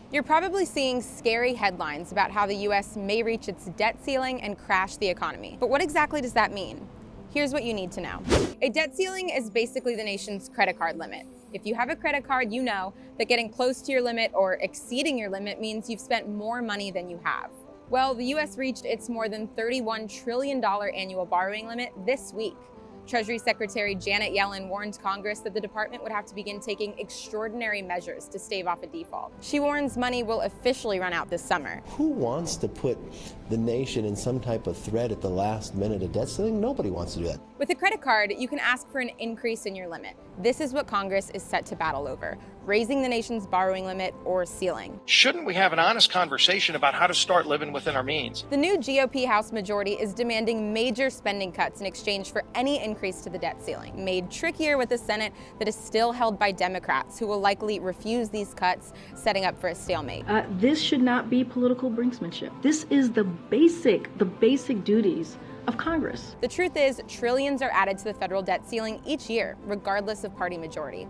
You're probably seeing scary headlines about how the U.S. may reach its debt ceiling and crash the economy. But what exactly does that mean? Here's what you need to know. A debt ceiling is basically the nation's credit card limit. If you have a credit card, you know that getting close to your limit or exceeding your limit means you've spent more money than you have. Well, the U.S. reached its more than $31 trillion annual borrowing limit this week. Treasury Secretary Janet Yellen warned Congress that the department would have to begin taking extraordinary measures to stave off a default. She warns money will officially run out this summer. Who wants to put the nation in some type of threat at the last minute of debt ceiling? Nobody wants to do that. With a credit card, you can ask for an increase in your limit. This is what Congress is set to battle over, raising the nation's borrowing limit or ceiling. Shouldn't we have an honest conversation about how to start living within our means? The new GOP House majority is demanding major spending cuts in exchange for any increase to the debt ceiling, made trickier with a Senate that is still held by Democrats, who will likely refuse these cuts, setting up for a stalemate. This should not be political brinksmanship. This is the basic duties of Congress. The truth is, trillions are added to the federal debt ceiling each year, regardless of party majority.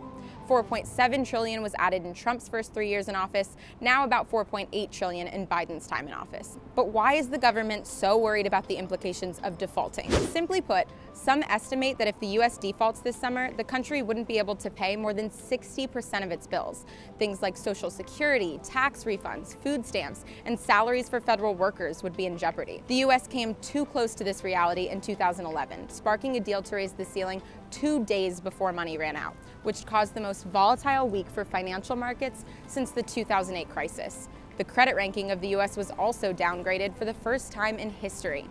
$4.7 trillion was added in Trump's first 3 years in office, now about $4.8 trillion in Biden's time in office. But why is the government so worried about the implications of defaulting? Simply put, some estimate that if the U.S. defaults this summer, the country wouldn't be able to pay more than 60% of its bills. Things like Social Security, tax refunds, food stamps, and salaries for federal workers would be in jeopardy. The U.S. came too close to this reality in 2011, sparking a deal to raise the ceiling 2 days before money ran out, which caused the most volatile week for financial markets since the 2008 crisis. The credit ranking of the U.S. was also downgraded for the first time in history.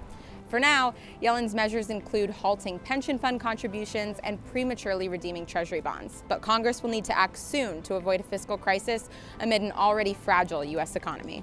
For now, Yellen's measures include halting pension fund contributions and prematurely redeeming Treasury bonds. But Congress will need to act soon to avoid a fiscal crisis amid an already fragile U.S. economy.